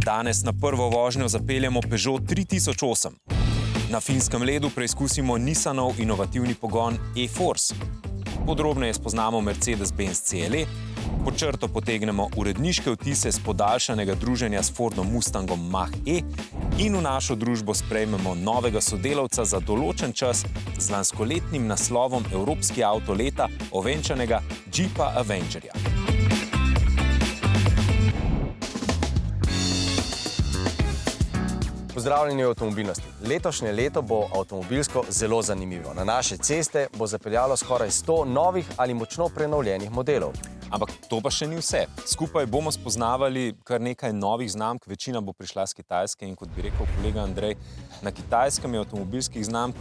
Danes na prvo vožnjo zapeljemo Peugeot 3008. Na finskem ledu preizkusimo Nissanov inovativni pogon e-Force. Podrobneje spoznamo Mercedes-Benz CLE, pod črto potegnemo uredniške vtise z podaljšanega druženja s Fordom Mustangom Mach-E in v našo družbo sprejmemo novega sodelavca za določen čas z lanskoletnim naslovom Evropski avto leta, ovenčanega Jeepa Avengerja. Pozdravljeni v avtomobilnosti. Letošnje leto bo avtomobilsko zelo zanimivo. Na naše ceste bo zapeljalo skoraj 100 novih ali močno prenovljenih modelov. Ampak to pa še ni vse. Skupaj bomo spoznavali kar nekaj novih znamk, večina bo prišla z Kitajske in kot bi rekel kolega Andrej, na Kitajskem je avtomobilskih znamk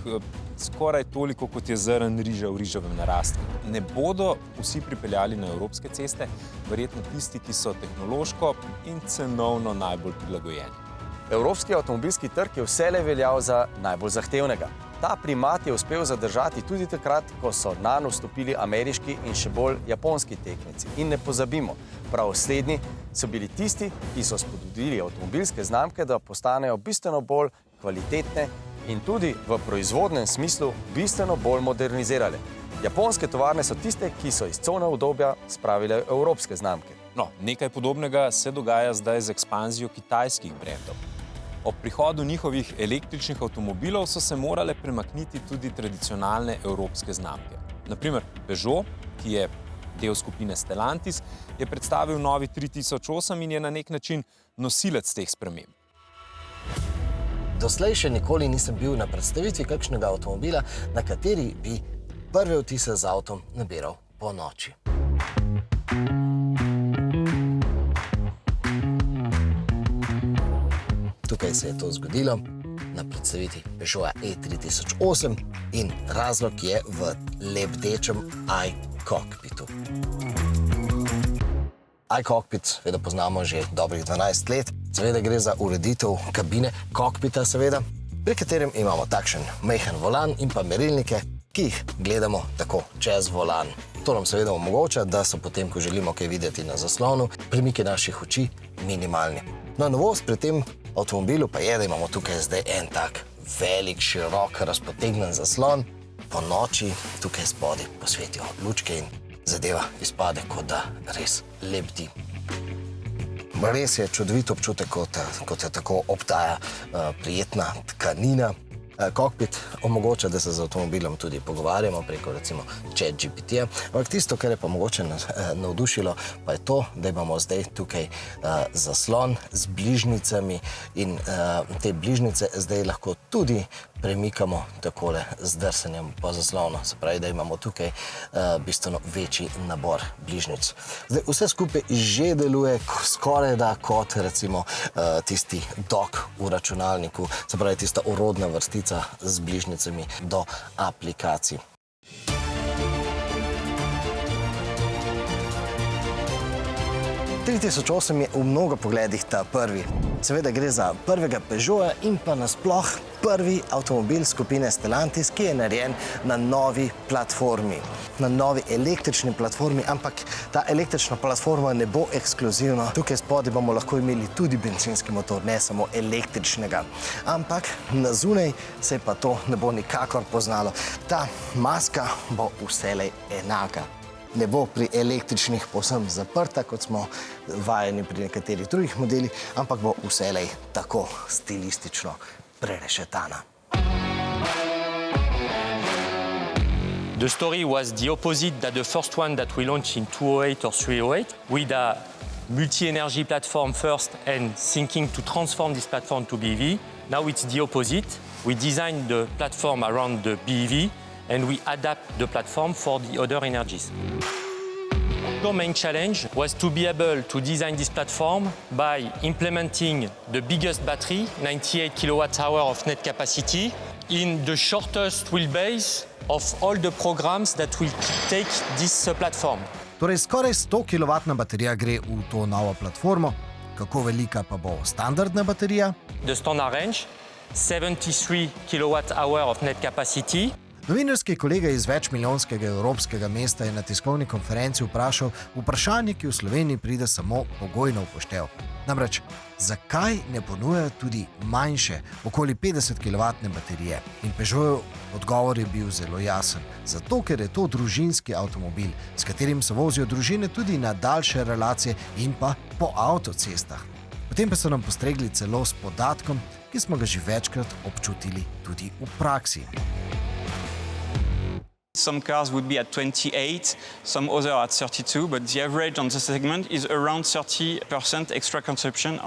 skoraj toliko, kot je zrn riža v riževem narastku. Ne bodo vsi pripeljali na evropske ceste, verjetno tisti, ki so tehnološko in cenovno najbolj prilagojeni. Evropski avtomobilski trg je vselej veljal za najbolj zahtevnega. Ta primat je uspel zadržati tudi takrat, ko so nanj vstopili ameriški in še bolj japonski tekmeci. In ne pozabimo, prav slednji so bili tisti, ki so spodbudili avtomobilske znamke, da postanejo bistveno bolj kvalitetne in tudi v proizvodnem smislu bistveno bolj modernizirale. Japonske tovarne so tiste, ki so iz cone udobja spravile evropske znamke. No, nekaj podobnega se dogaja zdaj z ekspanzijo kitajskih brendov. Ob prihodu njihovih električnih avtomobilov so se morale premakniti tudi tradicionalne evropske znamke. Naprimer, Peugeot, ki je del skupine Stellantis, je predstavil novi 3008 in je na nek način nosilec teh sprememb. Doslej še nikoli nisem bil na predstavitvi kakšnega avtomobila, na kateri bi prve vtise z avtom nabiral po noči. Tukaj se je to zgodilo na predstavitvi Peugeota E3008 in razlog je v lebdečem iCockpitu. iCockpit seveda poznamo že dobrih 12 let. Seveda gre za ureditev kabine kokpita, seveda, pri katerem imamo takšen majhen volan in pa merilnike, ki jih gledamo tako čez volan. To nam seveda omogoča, da so potem, ko želimo kaj videti na zaslonu, premiki naših oči minimalni. No, novost pri tem avtomobilu pa je, da imamo tukaj zdaj en tak velik, širok, razpotegnen zaslon. Po noči tukaj spodaj posvetijo lučke in zadeva izpade, kot da res lebdi. Res je čudovit občutek, kot je tako obdaja prijetna tkanina. Kokpit omogoča, da se z avtomobilom tudi pogovarjamo preko recimo ChatGPT-ja, ampak tisto, kar je pa mogoče navdušilo, pa je to, da imamo zdaj tukaj zaslon z bližnjicami in te bližnjice zdaj lahko tudi premikamo takole z drsanjem po zaslonu. Se pravi, da imamo tukaj bistveno večji nabor bližnjic. Zdaj, vse skupaj že deluje skoraj da kot recimo tisti dock v računalniku, se pravi tista orodna vrstica z bližnjicami do aplikacij. E3008 je v mnogo pogledih ta prvi. Seveda gre za prvega Peugeota in pa nasploh prvi avtomobil skupine Stellantis, ki je narejen na novi platformi. Na novi električni platformi, ampak ta električna platforma ne bo ekskluzivna. Tukaj spodaj bomo lahko imeli tudi bencinski motor, ne samo električnega. Ampak na zunaj se pa to ne bo nikakor poznalo. Ta maska bo vselej enaka. Ne bo pri električnih povsem zaprta, kot smo vajeni pri nekaterih drugih modelih, ampak bo vselej tako stilistično prerešetana. The story was the opposite that the first one that we launched in 2008 or 308, with a multi-energy platform first and thinking to transform this platform to BEV. Now it's the opposite. We designed the platform around the BEV and we adapt the platform for the other energies. Our main challenge was to be able to design this platform by implementing the biggest battery, 98 kWh of net capacity, in the shortest wheelbase of all the programs that will take this platform. Torej, skoraj 100 kW baterija gre v to novo platformo. Kako velika pa bo standardna baterija? The standard range, 73 kWh of net capacity. Novinarski kolega iz večmilijonskega evropskega mesta je na tiskovni konferenci vprašal vprašanje, ki v Sloveniji pride samo pogojno upoštev. Namreč, zakaj ne ponujajo tudi manjše, okoli 50 kW baterije? In Peugeotov odgovor je bil zelo jasen. Zato, ker je to družinski avtomobil, s katerim se vozijo družine tudi na daljše relacije in pa po avtocestah. Potem pa so nam postregli celo s podatkom, ki smo ga že večkrat občutili tudi v praksi. Some cars would be at 28, some other at 32, but the average on the segment is around 30% extra consumption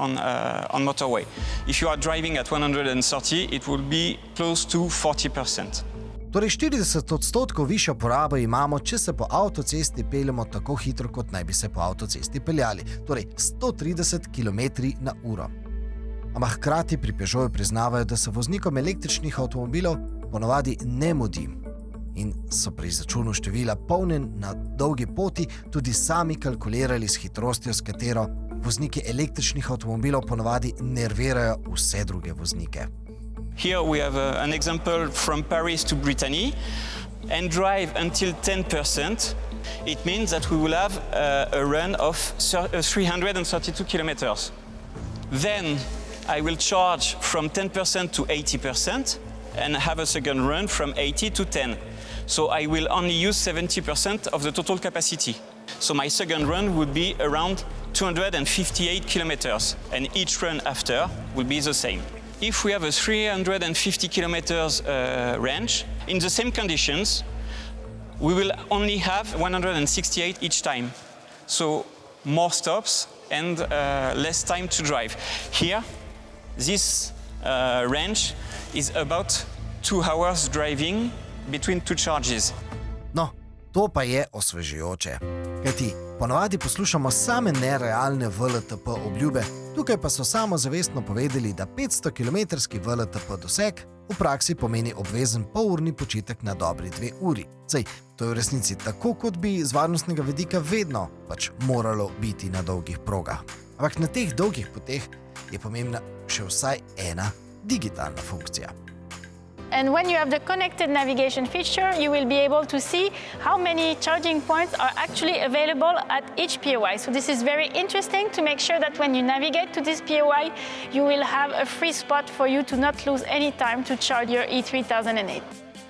on motorway. If you are driving at 130, it will be close to 40%. Torej 40% višjo porabo imamo, če se po avtocesti peljemo tako hitro, kot naj bi se po avtocesti peljali, torej 130 km/h. Ampak hkrati pri Peugeotu priznavajo, da se voznikom električnih avtomobilov ponavadi ne mudi in so pri izračunu števila polnjen na dolgi poti tudi sami kalkulirali s hitrostjo, s katero vozniki električnih avtomobilov ponavadi nervirajo vse druge voznike. Here we have an example from Paris to Brittany and drive until 10%. It means that we will have a run of 332 kilometers. Then I will charge from 10% to 80% and have a second run from 80 to 10. So I will only use 70% of the total capacity. So my second run would be around 258 kilometers, and each run after will be the same. If we have a 350 kilometers range, in the same conditions, we will only have 168 each time. So more stops and less time to drive. Here, this range is about 2 hours driving between two charges. No, to pa je osvežujoče. Kajti ponavadi poslušamo same nerealne VLTP obljube, tukaj pa so samozavestno povedali, da 500-kilometrski VLTP doseg v praksi pomeni obvezen polurni počitek na dobri 2 uri. Saj, to je v resnici tako, kot bi z varnostnega vidika vedno moralo biti na dolgih progah. Ampak na teh dolgih poteh je pomembna še vsaj ena digitalna funkcija. And when you have the connected navigation feature, you will be able to see how many charging points are actually available at each POI. So this is very interesting to make sure that when you navigate to this POI, you will have a free spot for you to not lose any time to charge your E3008.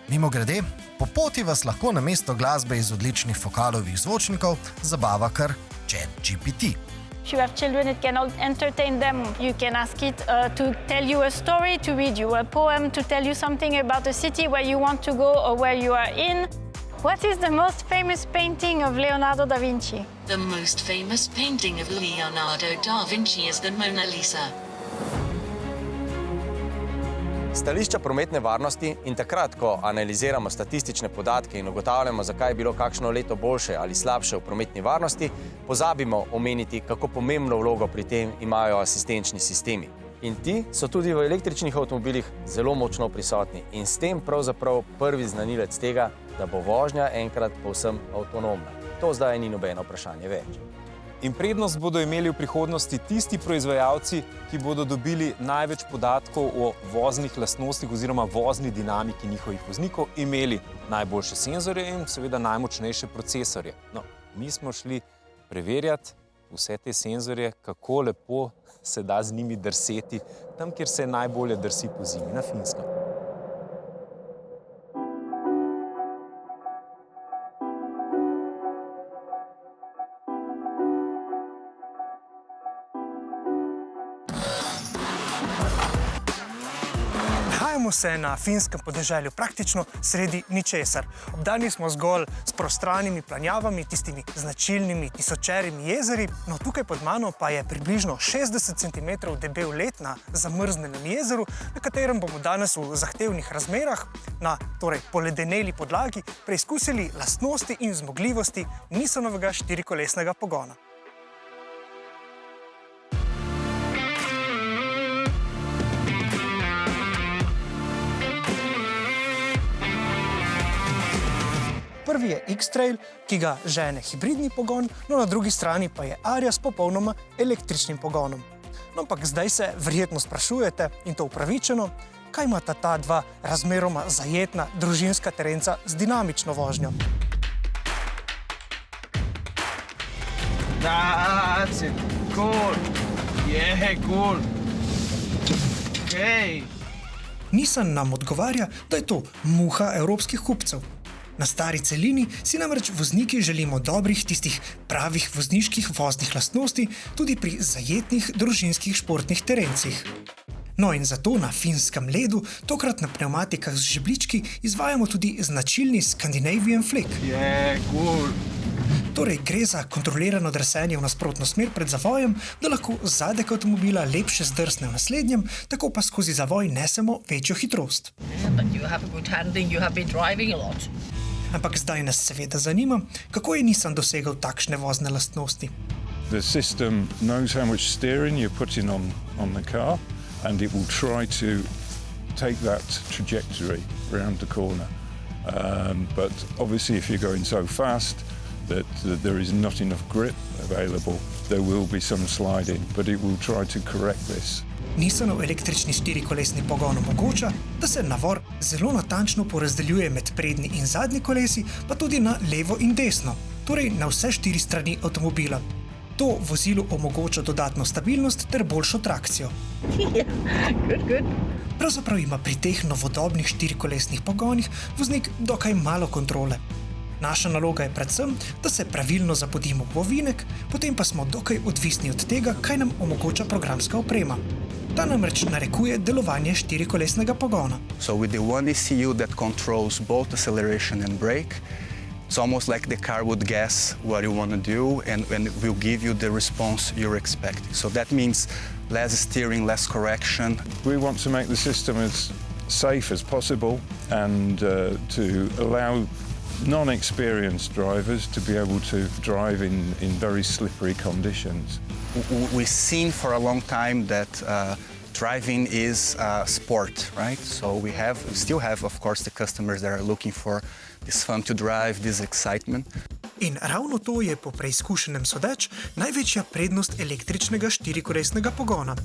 Mimogrede, po poti vas lahko namesto glasbe iz odličnih Focalovih zvočnikov zabava kar ChatGPT. If you have children, it can entertain them. You can ask it to tell you a story, to read you a poem, to tell you something about the city where you want to go or where you are in. What is the most famous painting of Leonardo da Vinci? The most famous painting of Leonardo da Vinci is the Mona Lisa. Stališča prometne varnosti in takrat, ko analiziramo statistične podatke in ugotavljamo, zakaj je bilo kakšno leto boljše ali slabše v prometni varnosti, pozabimo omeniti, kako pomembno vlogo pri tem imajo asistenčni sistemi. In ti so tudi v električnih avtomobilih zelo močno prisotni in s tem pravzaprav prvi znanilec tega, da bo vožnja enkrat povsem avtonomna. To zdaj ni nobeno vprašanje več. In prednost bodo imeli v prihodnosti tisti proizvajalci, ki bodo dobili največ podatkov o voznih lastnostih oziroma vozni dinamiki njihovih voznikov, imeli najboljše senzorje in seveda najmočnejše procesorje. No, mi smo šli preverjati vse te senzorje, kako lepo se da z njimi drseti tam, kjer se najbolje drsi po zimi, na Finskem. Nahajamo se na finskem podeželju, praktično sredi ničesar. Obdani smo zgolj s prostranimi planjavami, tistimi značilnimi tisočerimi jezeri. No, tukaj pod mano pa je približno 60 cm debel led na zamrznenem jezeru, na katerem bomo danes v zahtevnih razmerah na poledeneli podlagi preizkusili lastnosti in zmogljivosti Nissanovega štirikolesnega pogona. Prvi je X-Trail, ki ga žene hibridni pogon, no na drugi strani pa je Aria s popolnoma električnim pogonom. No, ampak zdaj se verjetno sprašujete, in to upravičeno, kaj imata ta dva razmeroma zajetna družinska terenca z dinamično vožnjo. That's it. Cool. Nissan nam odgovarja, da je to muha evropskih kupcev. Na stari celini si namreč vozniki želimo dobrih, tistih pravih vozniških voznih lastnosti tudi pri zajetnih družinskih športnih terencih. No in zato na finskem ledu, tokrat na pnevmatikah z žebljički, izvajamo tudi značilni Scandinavian Flick. Torej gre za kontrolirano drsenje v nasprotno smer pred zavojem, da lahko zadek avtomobila lepše zdrsne v naslednjem, tako pa skozi zavoj nesemo večjo hitrost. Ampak zdaj nas seveda zanima, kako je Nissan dosegal takšne vozne lastnosti. The system knows how much steering you're putting on the car, and it will try to take that trajectory around the corner. But obviously if you're going so fast that there is not enough grip available, there will be some sliding, but it will try to correct this. Nissanov električni štirikolesni pogon omogoča, da se navor zelo natančno porazdeljuje med prednji in zadnji kolesi, pa tudi na levo in desno, torej na vse 4 strani avtomobila. To vozilu omogoča dodatno stabilnost ter boljšo trakcijo. Pravzaprav ima pri teh novodobnih štirikolesnih pogonih voznik dokaj malo kontrole. Naša naloga je predvsem, da se pravilno zapodimo v ovinek, potem pa smo dokaj odvisni od tega, kaj nam omogoča programska oprema. Ta namreč narekuje delovanje štirikolesnega pogona. So with the one ECU that controls both acceleration and brake, it's almost like the car would guess what you want to do and will give you the response you're expecting. So that means less steering, less correction. We want to make the system as safe as possible and to allow non-experienced drivers to be able to drive in very slippery conditions. We've seen for a long time that driving is sport, right? So we still have, of course, the customers that are looking for this fun to drive, this excitement. In ravno to je po preizkušenem sodeč največja prednost električnega štirikolesnega pogona.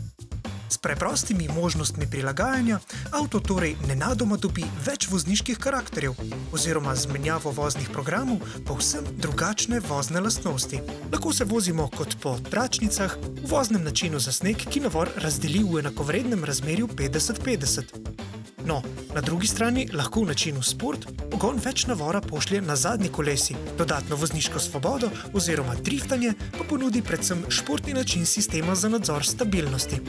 S preprostimi možnostmi prilagajanja avto torej nenadoma dobi več vozniških karakterjev oziroma z menjavo voznih programov povsem drugačne vozne lastnosti. Lahko se vozimo kot po tračnicah, v voznem načinu za sneg, ki navor razdeli v enakovrednem razmerju 50-50. No, na drugi strani lahko v načinu sport pogon več navora pošlje na zadnji kolesi, dodatno vozniško svobodo oziroma driftanje pa ponudi predvsem športni način sistema za nadzor stabilnosti.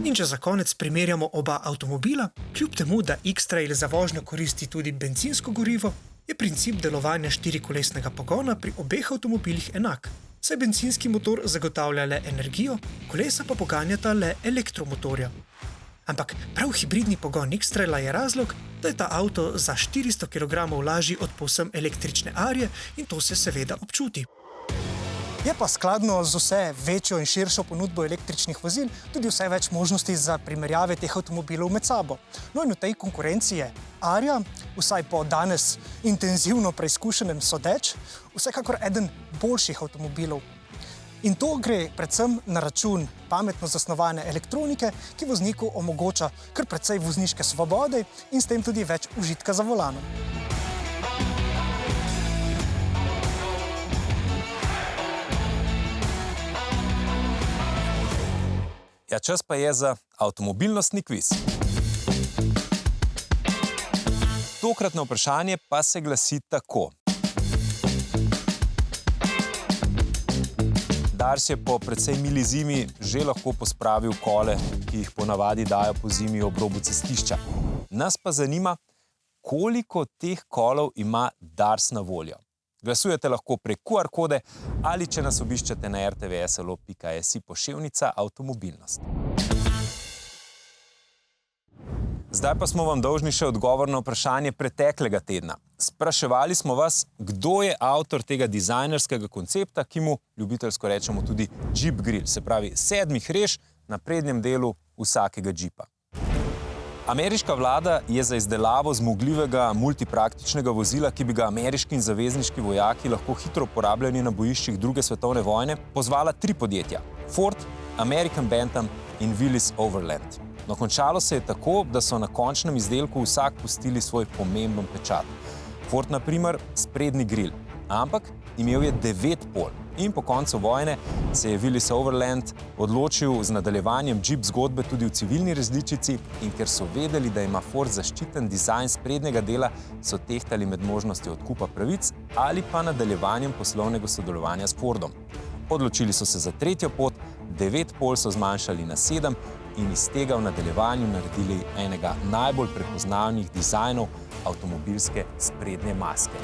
In če za konec primerjamo oba avtomobila, kljub temu, da X-Trail za vožnjo koristi tudi bencinsko gorivo, je princip delovanja štirikolesnega pogona pri obeh avtomobilih enak. Saj bencinski motor zagotavlja le energijo, kolesa pa poganjata le elektromotorja. Ampak prav hibridni pogon X-Traila je razlog, da je ta avto za 400 kg lažji od povsem električne Arie in to se seveda občuti. Je pa skladno z vse večjo in širšo ponudbo električnih vozil tudi vse več možnosti za primerjave teh avtomobilov med sabo. No in v tej konkurenci je Aria, vsaj po danes intenzivno preizkušenem sodeč, vsekakor eden boljših avtomobilov. In to gre predvsem na račun pametno zasnovane elektronike, ki vozniku omogoča kar precej vozniške svobode in s tem tudi več užitka za volanom. Ja, čas pa je za avtomobilnostni kviz. Tokratno vprašanje pa se glasi tako. Dars je po precej mili zimi že lahko pospravil kole, ki jih ponavadi dajo po zimi ob robu cestišča. Nas pa zanima, koliko teh kolov ima Dars na voljo. Glasujete lahko prek QR kode ali če nas obiščete na rtvslo.si/poševnica avtomobilnost. Zdaj pa smo vam dolžni še odgovor na vprašanje preteklega tedna. Spraševali smo vas, kdo je avtor tega dizajnerskega koncepta, ki mu ljubiteljsko rečemo tudi Jeep Grill, se pravi 7 rež na prednjem delu vsakega džipa. Ameriška vlada je za izdelavo zmogljivega multipraktičnega vozila, ki bi ga ameriški in zavezniški vojaki lahko hitro uporabljali na bojiščih druge svetovne vojne, pozvala 3 podjetja: Ford, American Bantam in Willys Overland. No, končalo se je tako, da so na končnem izdelku vsak pustili svoj pomemben pečat. Ford, na primer, sprednji grill, ampak imel je 9 pol. In po koncu vojne se je Willys Overland odločil z nadaljevanjem Jeep zgodbe tudi v civilni različici in ker so vedeli, da ima Ford zaščiten dizajn sprednjega dela, so tehtali med možnostjo odkupa pravic ali pa nadaljevanjem poslovnega sodelovanja s Fordom. Odločili so se za tretjo pot, 9 pol so zmanjšali na 7 in iz tega v nadaljevanju naredili enega najbolj prepoznavnih dizajnov avtomobilske sprednje maske.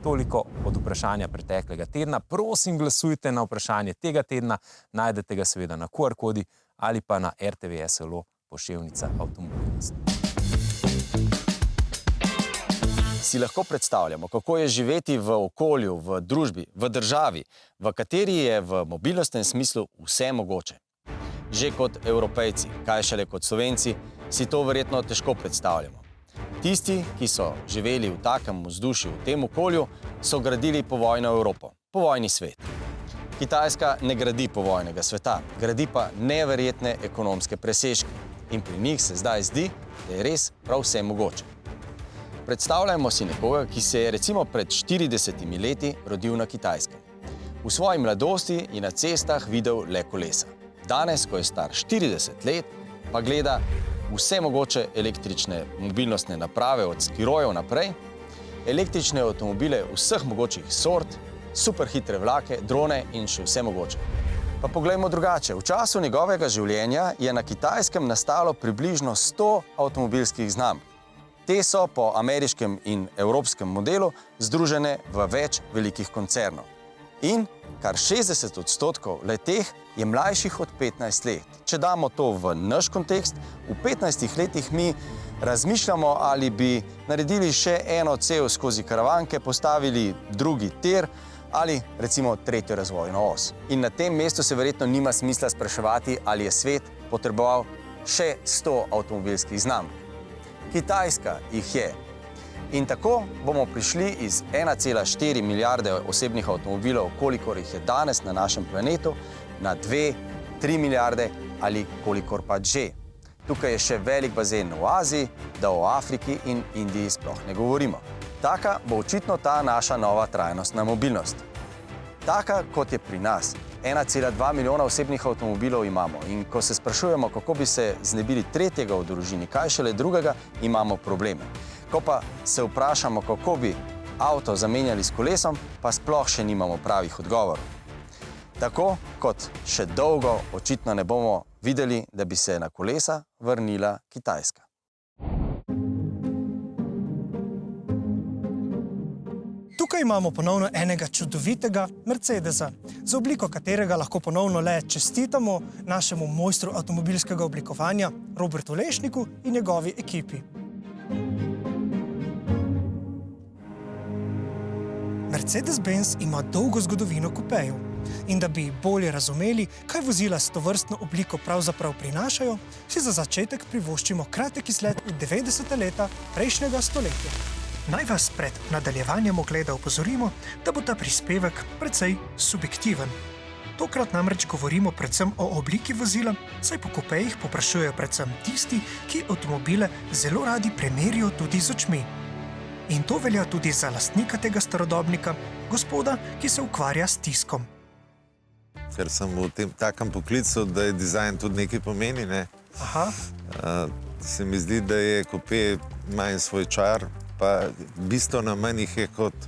Toliko od vprašanja preteklega tedna. Prosim, glasujte na vprašanje tega tedna. Najdete ga seveda na QR-kodi ali pa na RTV SLO poševnica avtomobilnost. Si lahko predstavljamo, kako je živeti v okolju, v družbi, v državi, v kateri je v mobilnostnem smislu vse mogoče. Že kot Evropejci, kaj šele kot Slovenci, si to verjetno težko predstavljamo. Tisti, ki so živeli v takem vzdušju, v tem okolju, so gradili povojno Evropo, povojni svet. Kitajska ne gradi povojnega sveta, gradi pa neverjetne ekonomske presežke. In pri njih se zdaj zdi, da je res prav vse mogoče. Predstavljajmo si nekoga, ki se je recimo pred 40 leti rodil na Kitajskem. V svoji mladosti je na cestah videl le kolesa. Danes, ko je star 40 let, pa gleda vse mogoče električne mobilnostne naprave od skirojev naprej, električne avtomobile vseh mogočih sort, superhitre vlake, drone in še vse mogoče. Pa poglejmo drugače. V času njegovega življenja je na Kitajskem nastalo približno 100 avtomobilskih znamk. Te so po ameriškem in evropskem modelu združene v več velikih koncernov. In kar 60% le-teh je mlajših od 15 let. Če damo to v naš kontekst, v 15 letih mi razmišljamo, ali bi naredili še eno cev skozi Karavanke, postavili drugi tir ali recimo tretjo razvojno os. In na tem mestu se verjetno nima smisla spraševati, ali je svet potreboval še 100 avtomobilskih znamk. Kitajska jih je. In tako bomo prišli iz 1,4 milijarde osebnih avtomobilov, kolikor jih je danes na našem planetu, na 2-3 milijarde ali kolikor pa že. Tukaj je še velik bazen v Aziji, da o Afriki in Indiji sploh ne govorimo. Taka bo očitno ta naša nova trajnostna mobilnost. Taka, kot je pri nas. 1,2 milijona osebnih avtomobilov imamo in ko se sprašujemo, kako bi se znebili tretjega v družini, kaj šele drugega, imamo probleme. Ko pa se vprašamo, kako bi avto zamenjali s kolesom, pa sploh še nimamo pravih odgovorov. Tako kot še dolgo očitno ne bomo videli, da bi se na kolesa vrnila Kitajska. Tukaj imamo ponovno enega čudovitega Mercedesa, za obliko katerega lahko ponovno le čestitamo našemu mojstru avtomobilskega oblikovanja Robertu Lešniku in njegovi ekipi. Mercedes-Benz ima dolgo zgodovino kupejev in da bi bolje razumeli, kaj vozila s tovrstno obliko pravzaprav prinašajo, si za začetek privoščimo kratek izlet v 90. leta prejšnjega stoletja. Naj vas pred nadaljevanjem ogleda opozorimo, da bo ta prispevek precej subjektiven. Tokrat namreč govorimo predvsem o obliki vozila, saj po kupejih povprašujejo predvsem tisti, ki avtomobile zelo radi premerijo tudi z očmi. In to velja tudi za lastnika tega starodobnika, gospoda, ki se ukvarja s tiskom. Ker sem v tem takem poklicu, da je dizajn tudi nekaj pomeni, ne? Se mi zdi, da je kupe manj svoj čar, pa bistveno manj jih je kot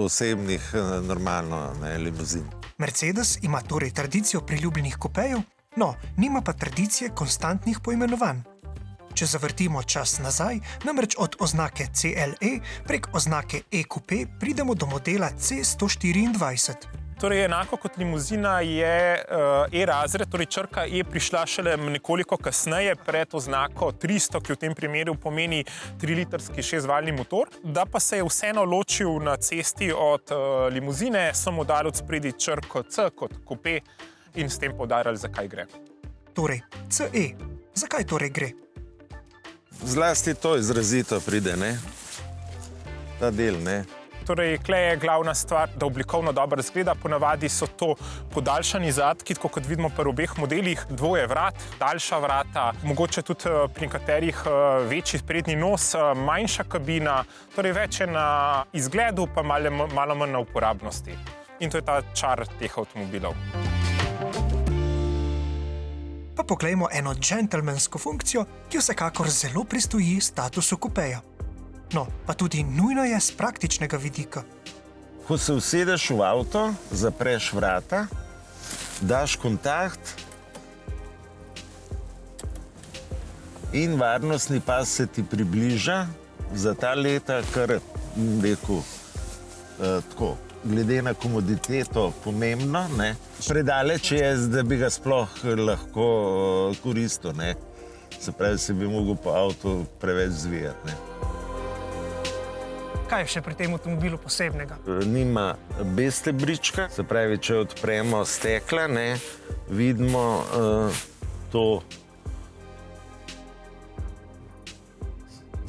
osebnih normalno, ne, limuzin. Mercedes ima torej tradicijo priljubljenih kupejev, no, nima pa tradicije konstantnih poimenovanj. Če zavrtimo čas nazaj, namreč od oznake CLE prek oznake E-Coupe pridemo do modela C124. Torej, enako kot limuzina je E-razred, torej črka E prišla šele nekoliko kasneje pred oznako 300, ki v tem primeru pomeni 3-litrski 6-valjni motor, da pa se je vseeno ločil na cesti od limuzine, so mu dali od spredi črko C kot coupe in s tem poudarjali, zakaj gre. Torej, CE. Zakaj torej gre? Zlasti to izrazito pride, ne? Ta del, ne? Torej, kle je glavna stvar, da oblikovno dobro izgleda. Ponavadi so to podaljšani zadki, tako kot vidimo pri obeh modelih. Dvoje vrat, daljša vrata, mogoče tudi pri nekaterih večji prednji nos, manjša kabina. Torej, več je na izgledu, pa malo manj na uporabnosti. In to je ta čar teh avtomobilov. Pa poglejmo eno džentelmensko funkcijo, ki vsekakor zelo pristoji statusu kupeja. No, pa tudi nujno je z praktičnega vidika. Ko se usedeš v avto, zapreš vrata, daš kontakt in varnostni pas se ti približa za ta leta, kar rekel tako. Glede na komoditeto pomembno, ne? Predaleč je, da bi ga sploh lahko koristil, ne? Se pravi, se bi mogel po avtu preveč zvijati, ne? Kaj je še pri tem avtomobilu posebnega? Nima B-stebrička, se pravi, če odpremo stekla, ne, vidimo to.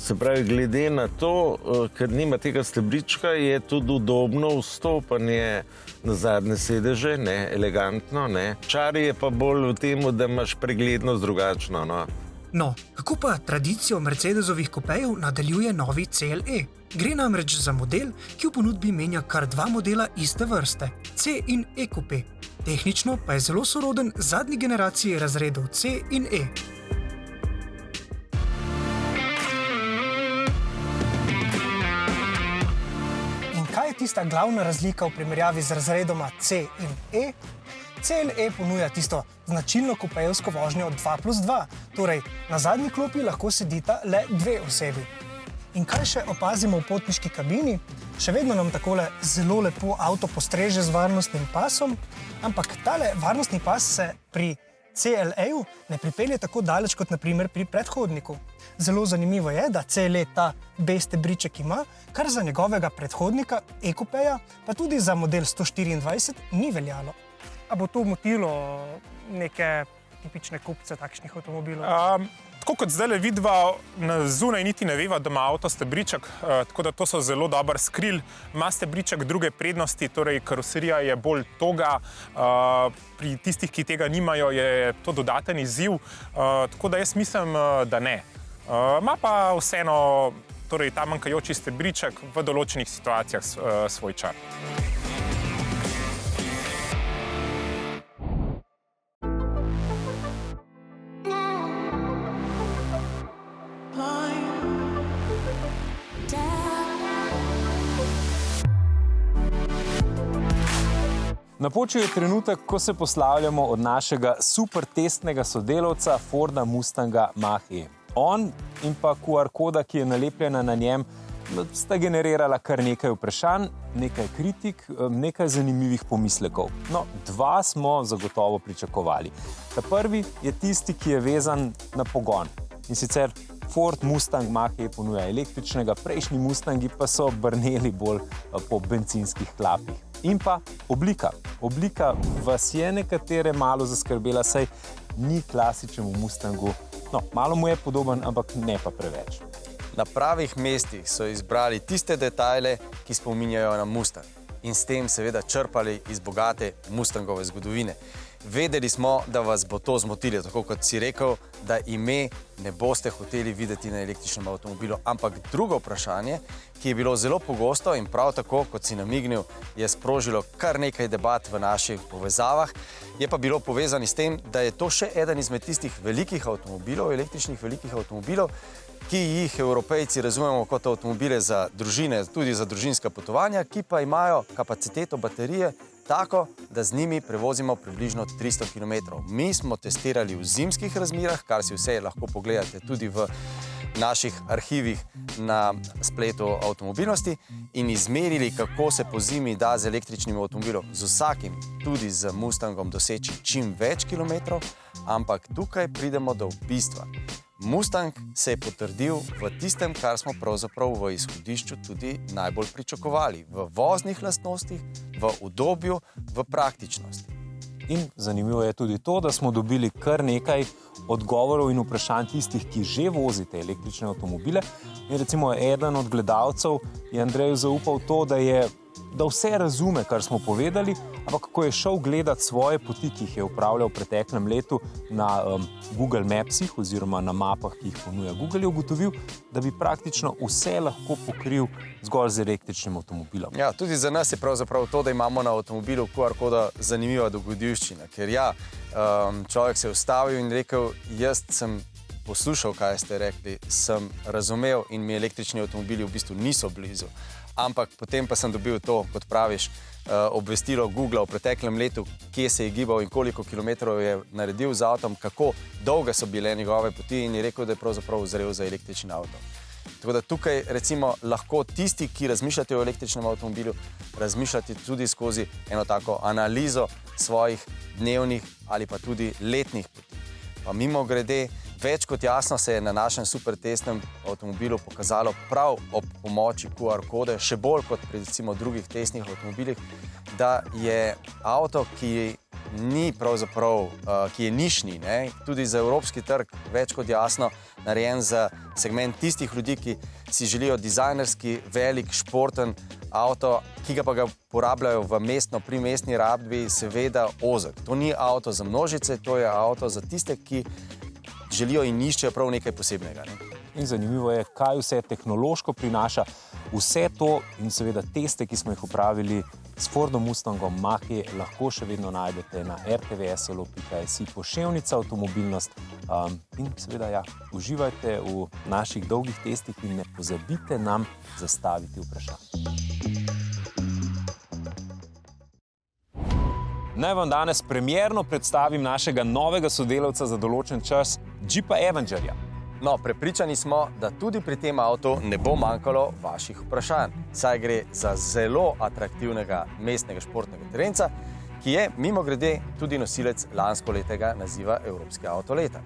Se pravi, glede na to, ker nima tega stebrička, je tudi udobno vstopanje na zadnje sedeže, ne, elegantno, ne. Čar je pa bolj v tem, da imaš preglednost drugačno, no. No, kako pa tradicijo Mercedesovih kupejev nadaljuje novi CLE? Gre namreč za model, ki v ponudbi menja kar dva modela iste vrste, C in E kupe. Tehnično pa je zelo soroden zadnji generaciji razredov C in E. Kaj je tista glavna razlika v primerjavi z razredoma C in E? CLE ponuja tisto značilno kupejevsko vožnjo 2+2, torej na zadnji klopi lahko sedita le 2 osebi. In kaj še opazimo v potniški kabini? Še vedno nam takole zelo lepo avto postreže z varnostnim pasom, ampak tale varnostni pas se pri CLE-ju ne pripelje tako daleč kot na primer pri predhodniku. Zelo zanimivo je, da CLE ta B-stebriček ima, kar za njegovega predhodnika E-kupeja, pa tudi za model 124 ni veljalo. A bo to motilo neke tipične kupce takšnih avtomobilov? Tako kot zdaj vidiva, zunaj niti ne veva, da ima avto stebriček, tako da to so zelo dober skril. Ima stebriček druge prednosti, torej karoserija je bolj toga, pri tistih, ki tega nimajo, je to dodaten izziv, tako da jaz mislim, da ne. Ima pa vseeno torej, ta manjkajoči stebriček v določenih situacijah svoj čar. Napočil je trenutek, ko se poslavljamo od našega super testnega sodelavca Forda Mustanga Mach-E. On in pa QR koda, ki je nalepljena na njem, sta generirala kar nekaj vprašanj, nekaj kritik, nekaj zanimivih pomislekov. No, dva smo zagotovo pričakovali. Ta prvi je tisti, ki je vezan na pogon. In sicer Ford Mustang Mach-E ponuja električnega, prejšnji Mustangi pa so brneli bolj po bencinskih klapih. In pa oblika. Oblika vas je nekatere malo zaskrbela, saj ni klasičnemu Mustangu. No, malo mu je podoben, ampak ne pa preveč. Na pravih mestih so izbrali tiste detajle, ki spominjajo na Mustang. In s tem seveda črpali iz bogate Mustangove zgodovine. Vedeli smo, da vas bo to zmotilo, tako kot si rekel, da ime ne boste hoteli videti na električnem avtomobilu. Ampak drugo vprašanje, ki je bilo zelo pogosto in prav tako, kot si namignil, je sprožilo kar nekaj debat v naših povezavah, je pa bilo povezano s tem, da je to še eden izmed tistih velikih avtomobilov, električnih velikih avtomobilov, ki jih Evropejci razumemo kot avtomobile za družine, tudi za družinska potovanja, ki pa imajo kapaciteto baterije tako, da z njimi prevozimo približno 300 km. Mi smo testirali v zimskih razmerah, kar si vse lahko pogledate tudi v naših arhivih na spletu avtomobilnosti in izmerili, kako se po zimi da z električnim avtomobilom, z vsakim, tudi z Mustangom, doseči čim več kilometrov, ampak tukaj pridemo do bistva. Mustang se je potrdil v tistem, kar smo pravzaprav v izhodišču tudi najbolj pričakovali. V voznih lastnostih, v udobju, v praktičnosti. In zanimivo je tudi to, da smo dobili kar nekaj odgovorov in vprašanj tistih, ki že vozite električne avtomobile. In recimo eden od gledalcev je Andreju zaupal to, da vse razume, kar smo povedali, ampak ko je šel gledat svoje poti, ki jih je upravljal v preteklem letu na Google Mapsih oziroma na mapah, ki jih ponuja Google, je ugotovil, da bi praktično vse lahko pokril zgolj z električnim avtomobilom. Ja, tudi za nas je pravzaprav to, da imamo na avtomobilu QR koda zanimiva dogodivščina, ker človek se je ustavil in rekel, jaz sem poslušal, kaj ste rekli, sem razumel in mi električni avtomobili v bistvu niso blizu. Ampak potem pa sem dobil to, kot praviš, obvestilo Google v preteklem letu, kje se je gibal in koliko kilometrov je naredil z avtom, kako dolge so bile njegove poti in je rekel, da je pravzaprav zrel za električni avto. Tako da tukaj recimo lahko tisti, ki razmišljate o električnem avtomobilu, razmišljate tudi skozi eno tako analizo svojih dnevnih ali pa tudi letnih poti. Pa mimogrede, več kot jasno se je na našem supertestnem avtomobilu pokazalo prav ob pomoči QR kode, še bolj kot pri recimo drugih testnih avtomobilih, da je avto, ki ni pravzaprav, ki je nišni, tudi za evropski trg več kot jasno narejen za segment tistih ljudi, ki si želijo dizajnerski, velik, športen avto, ki ga pa uporabljajo v primestni rabi, seveda ozek. To ni avto za množice, to je avto za tiste, ki želijo in iščejo prav nekaj posebnega. In zanimivo je, kaj vse tehnološko prinaša. Vse to in seveda teste, ki smo jih upravili s Fordom Mustangom Mach-E, lahko še vedno najdete na rtvslo.si poševnica avtomobilnost. In seveda uživajte v naših dolgih testih in ne pozabite nam zastaviti vprašanje. Naj vam danes premierno predstavim našega novega sodelavca za določen čas, Jeepa Avengerja. No, prepričani smo, da tudi pri tem avtu ne bo manjkalo vaših vprašanj, saj gre za zelo atraktivnega mestnega športnega terenca, ki je mimogrede tudi nosilec lanskoletnega naziva Evropskega avto leta.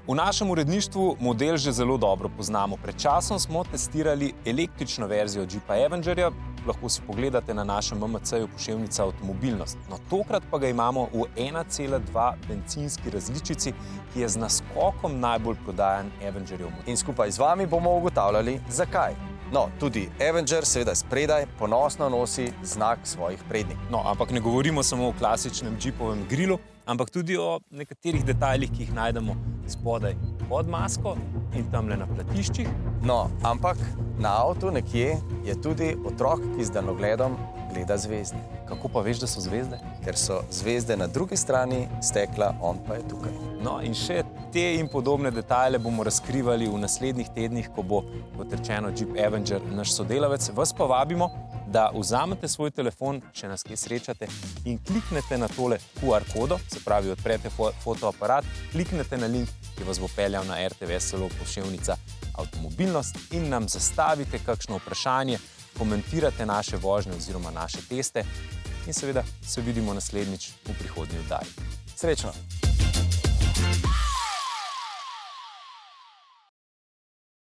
V našem uredništvu model že zelo dobro poznamo. Pred časom smo testirali električno verzijo Jeepa Avengerja, lahko si pogledate na našem MMC-ju poševnica avtomobilnost. No, tokrat pa ga imamo v 1,2 bencinski različici, ki je z naskokom najbolj prodajan Avengerjev model. In skupaj z vami bomo ugotavljali, zakaj. No, tudi Avenger seveda spredaj ponosno nosi znak svojih prednikov. No, ampak ne govorimo samo o klasičnem Jeepovem grilu, ampak tudi o nekaterih detajlih, ki jih najdemo spodaj pod masko in tamle na platiščih. No, ampak na avtu nekje je tudi otrok, ki z daljnogledom gleda zvezde. Kako pa veš, da so zvezde? Ker so zvezde na drugi strani stekla, on pa je tukaj. No, in še te in podobne detajle bomo razkrivali v naslednjih tednih, ko bo, kot rečeno, Jeep Avenger naš sodelavec. Vas pa vabimo, da vzamete svoj telefon, če nas kje srečate, in kliknete na tole QR kodo, se pravi, odprete fotoaparat, kliknete na link, ki vas bo peljal na rtvslo poševnica avtomobilnost in nam zastavite kakšno vprašanje, komentirate naše vožnje oziroma naše teste in seveda se vidimo naslednjič v prihodnji oddaji. Srečno!